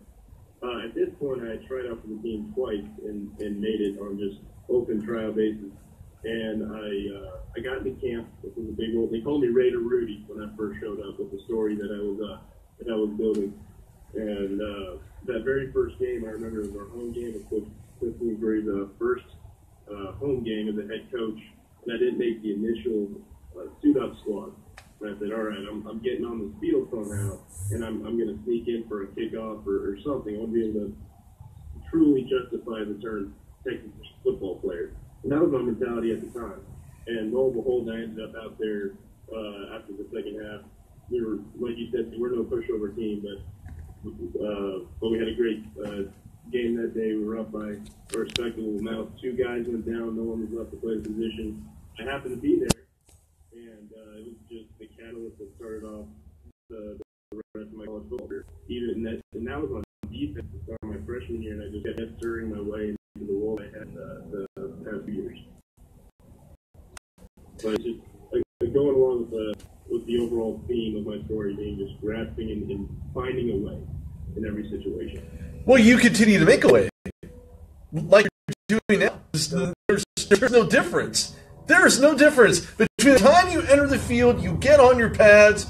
at this point I had tried out for the team twice and made it on just open trial basis. And I got into camp. It was a big role. They called me Raider Rudy when I first showed up with the story that I was building. And that very first game, I remember it was our home game. It was Cliff Kingsbury's first home game as a head coach, and I didn't make the initial suit-up squad. And I said, all right, I'm getting on the field somehow, and I'm going to sneak in for a kickoff or something. I want to be able to truly justify the term Texas football player. And that was my mentality at the time. And lo and behold, I ended up out there after the second half. We were, like you said, we were no pushover team, but we had a great game that day. We were up by a respectable amount. 2 guys went down. No one was left to play the position. I happened to be there, and it was just the catalyst that started off the rest of my college football career. And that was on defense to start my freshman year, and I just kept stirring my way into the role I had the past few years. But it's just going along with the overall theme of my story being just grasping and finding a way in every situation. Well, you continue to make a way, like you're doing now. There's no difference. There is no difference between the time you enter the field, you get on your pads,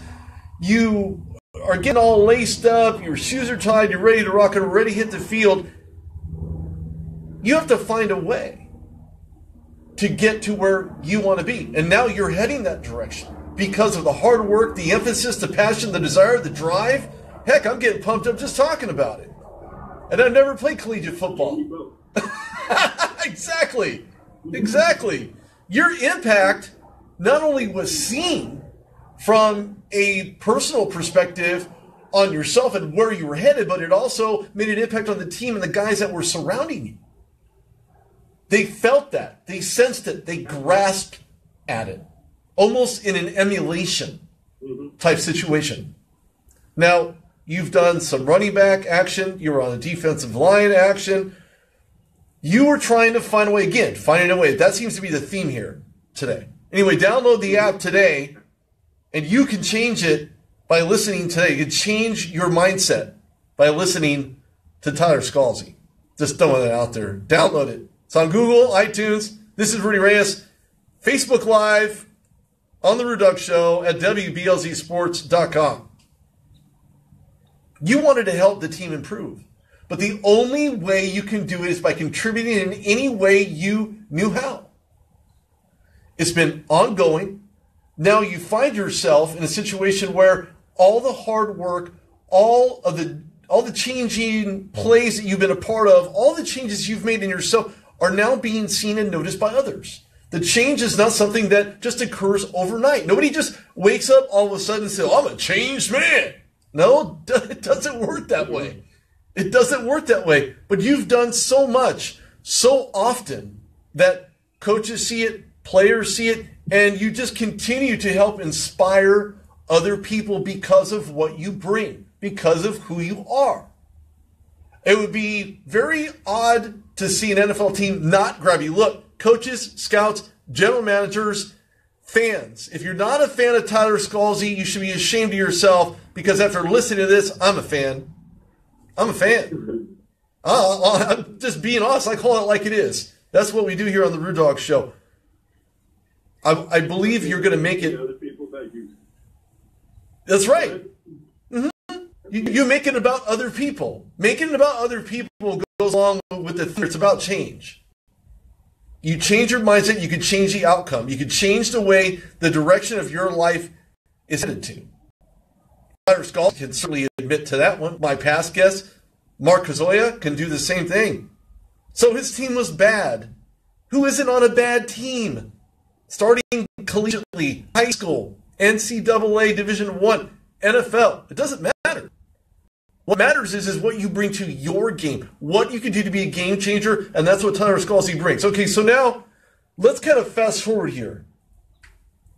you are getting all laced up, your shoes are tied, you're ready to rock and ready to hit the field. You have to find a way to get to where you want to be. And now you're heading that direction because of the hard work, the emphasis, the passion, the desire, the drive. Heck, I'm getting pumped up just talking about it. And I've never played collegiate football. Exactly. Your impact not only was seen from a personal perspective on yourself and where you were headed, but it also made an impact on the team and the guys that were surrounding you. They felt that. They sensed it. They grasped at it. Almost in an emulation type situation. Now, you've done some running back action. You were on the defensive line action. You were trying to find a way, again, finding a way. That seems to be the theme here today. Anyway, download the app today, and you can change it by listening today. You can change your mindset by listening to Tyler Scalzi. Just throwing that out there. Download it. It's on Google, iTunes. This is Rudy Reyes. Facebook Live on The Rudy Reyes Show at WBLZsports.com. You wanted to help the team improve. But the only way you can do it is by contributing in any way you knew how. It's been ongoing. Now you find yourself in a situation where all the hard work, all the changing plays that you've been a part of, all the changes you've made in yourself are now being seen and noticed by others. The change is not something that just occurs overnight. Nobody just wakes up all of a sudden and says, I'm a changed man. No, it doesn't work that way. It doesn't work that way. But you've done so much, so often, that coaches see it, players see it, and you just continue to help inspire other people because of what you bring, because of who you are. It would be very odd to see an NFL team not grab you. Look, coaches, scouts, general managers, fans. If you're not a fan of Tyler Scalzi, you should be ashamed of yourself, because after listening to this, I'm a fan. I'm a fan. I'm just being honest. I call it like it is. That's what we do here on the Rude Dog Show. I believe you're going to make it. Other people that you. That's right. You make it about other people. Making it about other people goes along with the thing. It's about change. You change your mindset, you can change the outcome. You can change the way the direction of your life is headed to. Scalzi can certainly admit to that one. My past guest, Mark Kozhaya, can do the same thing. So his team was bad. Who isn't on a bad team? Starting collegiately, high school, NCAA Division I, NFL. It doesn't matter. What matters is what you bring to your game, what you can do to be a game changer, and that's what Tyler Scalzi brings. Okay, so now let's kind of fast forward here.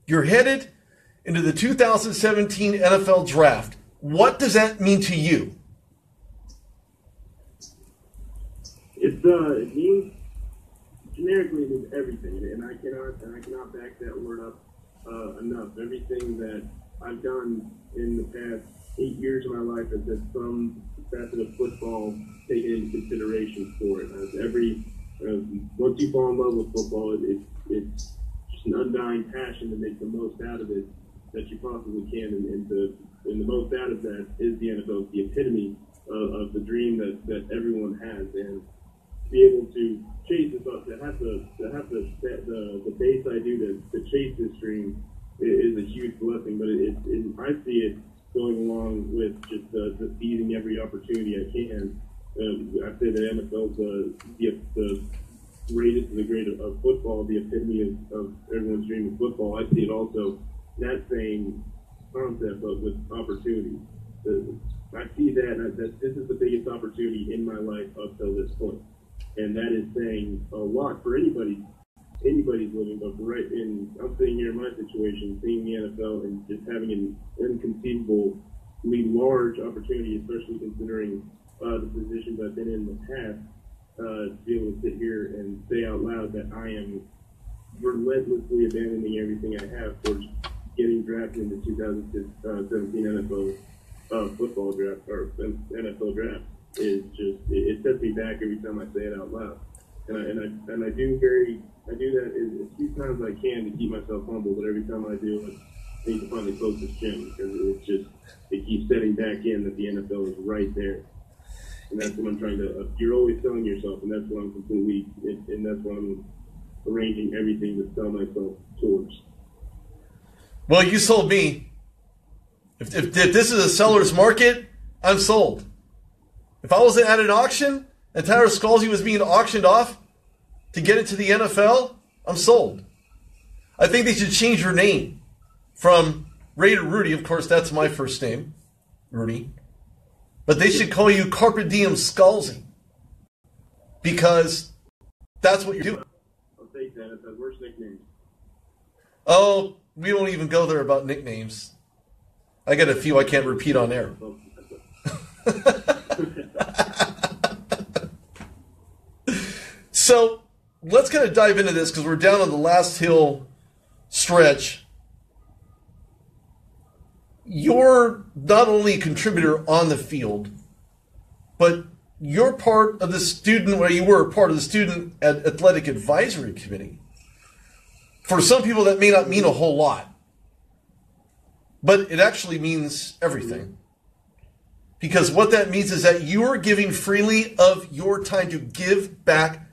You're headed into the 2017 NFL Draft. What does that mean to you? It means generically it means everything, and I cannot back that word up enough. Everything that I've done in the past 8 years of my life has had some facet of football taken into consideration for it. Once you fall in love with football, it's just an undying passion to make the most out of it that you possibly can, and the most out of that is the NFL. It's the epitome of the dream that everyone has, and to be able to chase this up, to have the base I do to chase this dream is a huge blessing. But I see it going along with just the seizing every opportunity I can. I say that NFL's the greatest of the great of football, the epitome of everyone's dream of football. I see it also that same concept, but with opportunity. I see that this is the biggest opportunity in my life up till this point, and that is saying a lot for anybody's living. But I'm sitting here in my situation, seeing the NFL and just having an inconceivably large opportunity, especially considering the positions I've been in the past, to be able to sit here and say out loud that I am relentlessly abandoning everything I have towards getting drafted in the 2017 NFL football draft or NFL draft is just it sets me back every time I say it out loud, and I do that as few times I can to keep myself humble, but every time I do, I need to find the closest gym because it keeps setting back in that the NFL is right there, and that's what I'm trying to. You're always telling yourself, and that's what I'm and that's what I'm arranging everything to sell myself towards. Well, you sold me. If this is a seller's market, I'm sold. If I was at an auction and Tyler Scalzi was being auctioned off to get into the NFL, I'm sold. I think they should change your name from Ray to Rudy. Of course, that's my first name, Rudy. But they should call you Carpe Diem Scalzi because that's what you're doing. I'll take that. It's the worst nickname. Oh, we won't even go there about nicknames. I got a few I can't repeat on air. So let's kind of dive into this because we're down on the last hill stretch. You're not only a contributor on the field, but you're part of the student, where you were part of the student athletic advisory committee. For some people, that may not mean a whole lot, but it actually means everything. Because what that means is that you are giving freely of your time to give back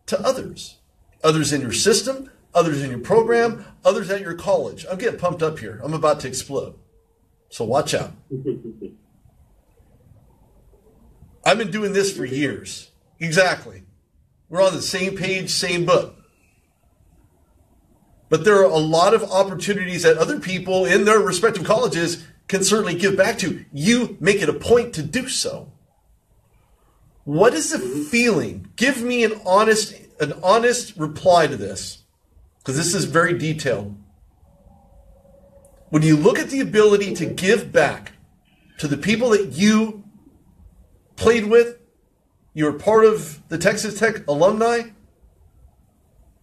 to others. Others in your system, others in your program, others at your college. I'm getting pumped up here. I'm about to explode. So watch out. I've been doing this for years. Exactly. We're on the same page, same book. But there are a lot of opportunities that other people in their respective colleges can certainly give back to. You make it a point to do so. What is the feeling? Give me an honest reply to this, because this is very detailed. When you look at the ability to give back to the people that you played with, you were part of the Texas Tech alumni.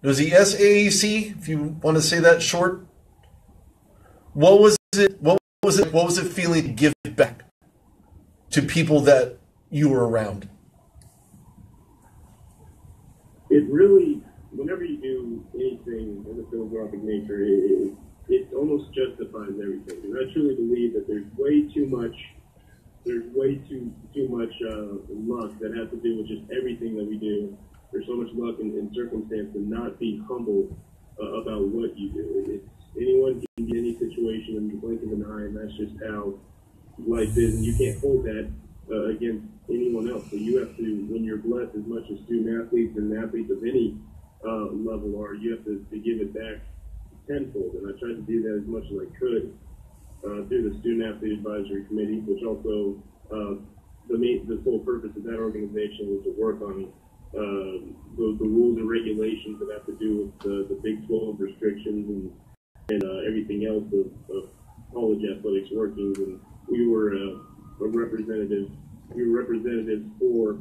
It was the SAAC, if you want to say that short. What was it feeling to give back to people that you were around? it really, whenever you do anything in the philanthropic nature, it almost justifies everything. And I truly believe that there's way too much luck that has to do with just everything that we do. There's so much luck in circumstance to not be humble about what you do. Anyone can get any situation in the blink of an eye, and that's just how life is, and you can't hold that against anyone else. So you have to, when you're blessed as much as student athletes and athletes of any level are, you have to give it back tenfold. And I tried to do that as much as I could through the Student Athlete Advisory Committee, which also the sole purpose of that organization was to work on the rules and regulations that have to do with the Big 12 restrictions and everything else of college athletics workings. And we were representatives for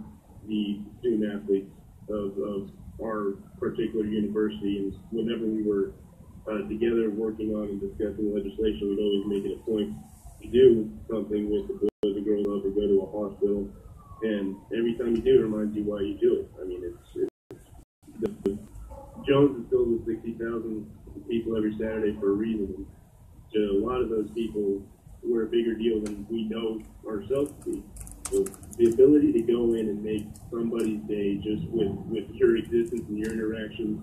the student athletes of our particular university. And whenever we were together working on and discussing legislation, we'd always make it a point to do something with the boys and girls love or go to a hospital. And every time you do, it reminds you why you do it. I mean, the Jones is filled with 60,000 people every Saturday for a reason. So a lot of those people were a bigger deal than we know ourselves to be. So the ability to go in and make somebody's day just with your existence and your interactions,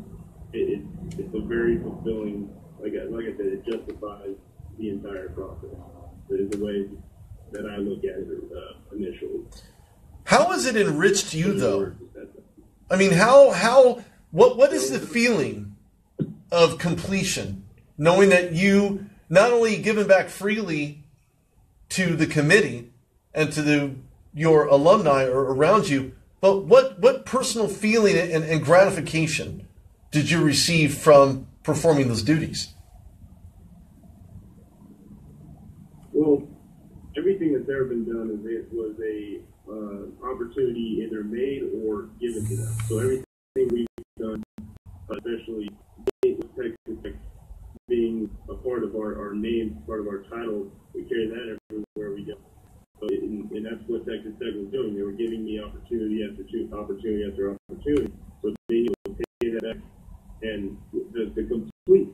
it's a very fulfilling, like I said, it justifies the entire process. That is the way that I look at it initially. How has it enriched you, though? I mean, what is the feeling of completion, knowing that you not only given back freely to the committee and to your alumni or around you, but what personal feeling and gratification did you receive from performing those duties? Well, everything that's ever been done was a opportunity either made or given to them. So everything we've done, especially with Texas Tech being a part of our name, part of our title, we carry that everywhere we go. So, and that's what Texas Tech was doing. They were giving me opportunity after opportunity after opportunity. So being able to pay that back and the complete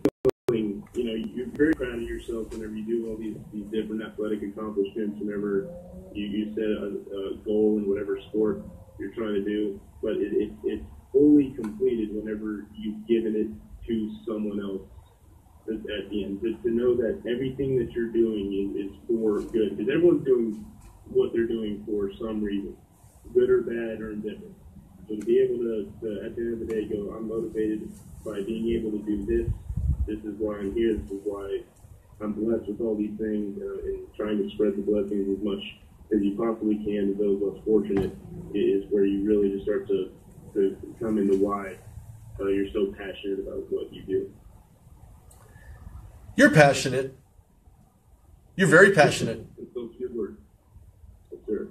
feeling, you're very proud of yourself whenever you do all these different athletic accomplishments, whenever you set a goal in whatever sport you're trying to do, but it's fully completed whenever you've given it to someone else at the end. To know that everything that you're doing is for good, because everyone's doing what they're doing for some reason, good or bad or indifferent. So to be able to at the end of the day, go, I'm motivated by being able to do this. This is why I'm here. This is why I'm blessed with all these things, and trying to spread the blessings as much as you possibly can to those less fortunate is where you really just start to come into why you're so passionate about what you do. You're passionate. You're very passionate. It's a good word. Sure.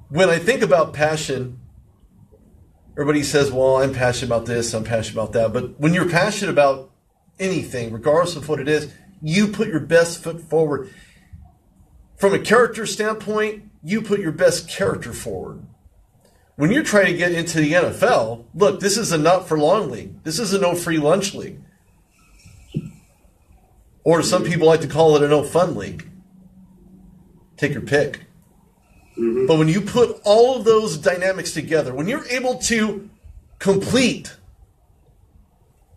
When I think about passion, everybody says, well, I'm passionate about this, I'm passionate about that. But when you're passionate about anything, regardless of what it is, you put your best foot forward. From a character standpoint, you put your best character forward. When you're trying to get into the NFL, look, this is a not-for-long league. This is a no-free lunch league. Or some people like to call it a no-fun league. Take your pick. Mm-hmm. But when you put all of those dynamics together, when you're able to complete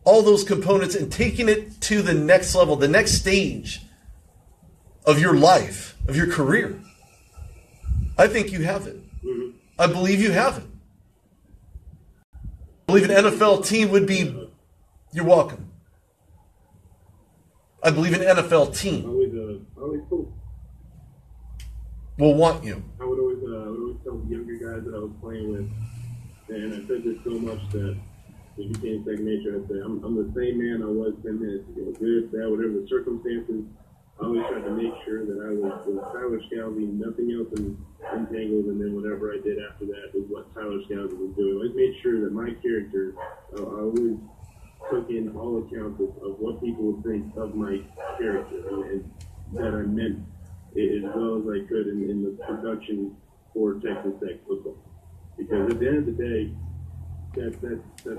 all those components and taking it to the next level, the next stage of your life, of your career, I think you have it. Mm-hmm. I believe you have it. I believe an NFL team would be, you're welcome. I believe an NFL team will want you. I would always tell the younger guys that I was playing with, and I said this so much that it became second nature. I said, I'm the same man I was 10 minutes ago. Good, bad, whatever the circumstances, I always tried to make sure that I was Tyler Scalzi, nothing else entangled, and then whatever I did after that was what Tyler Scalzi was doing. I always made sure that my character, I always took in all accounts of what people would think of my character, and that I meant as well as I could in the production for Texas Tech football. Because at the end of the day, that's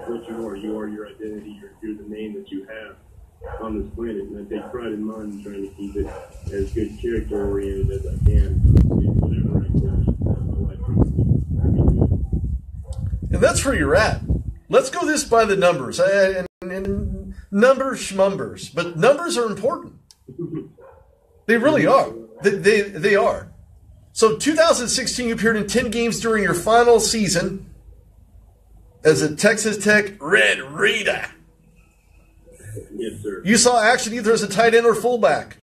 what you are. You are your identity. You're the name that you have on this planet, and I take pride in mine in trying to keep it as good character oriented as I can in whatever activity my life brings me. And that's where you're at. Let's go this by the numbers. And numbers schmumbers, but numbers are important. They really are. They are. So 2016, you appeared in 10 games during your final season as a Texas Tech Red Raider. Yes, sir. You saw action either as a tight end or fullback.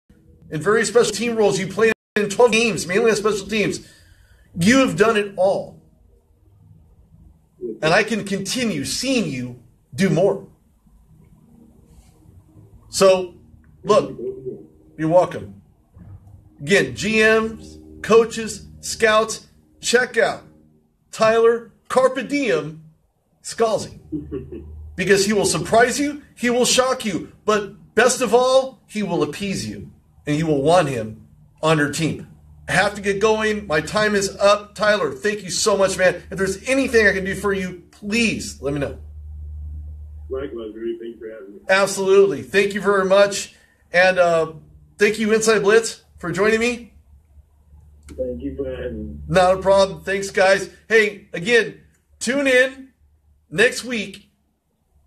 In various special team roles, you played in 12 games, mainly on special teams. You have done it all. And I can continue seeing you do more. So, look, you're welcome. Again, GMs, coaches, scouts, check out Tyler Carpe Diem Scalzi. Because he will surprise you, he will shock you, but best of all, he will appease you. And you will want him on your team. I have to get going. My time is up. Tyler, thank you so much, man. If there's anything I can do for you, please let me know. Likewise, Rudy. Thank you for having me. Absolutely. Thank you very much. And thank you, Inside Blitz, for joining me. Thank you for having me. Not a problem. Thanks, guys. Hey, again, tune in next week.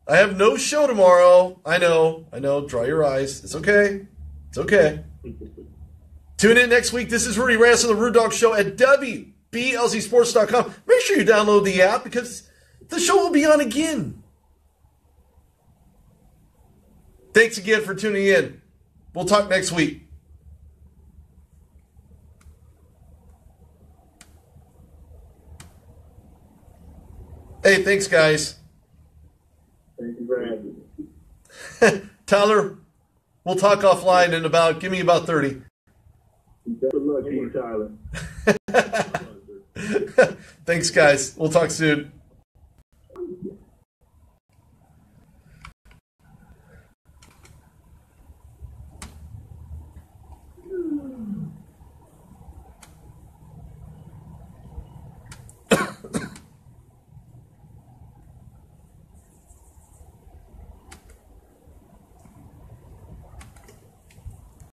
I have no show tomorrow. I know. Dry your eyes. It's okay. It's okay. Tune in next week. This is Rudy Reyes on the Rude Dog Show at WBLZSports.com. Make sure you download the app because the show will be on again. Thanks again for tuning in. We'll talk next week. Hey, thanks, guys. Thank you for having me. Tyler, we'll talk offline in give me about 30. Good luck to you, Tyler. Thanks, guys. We'll talk soon.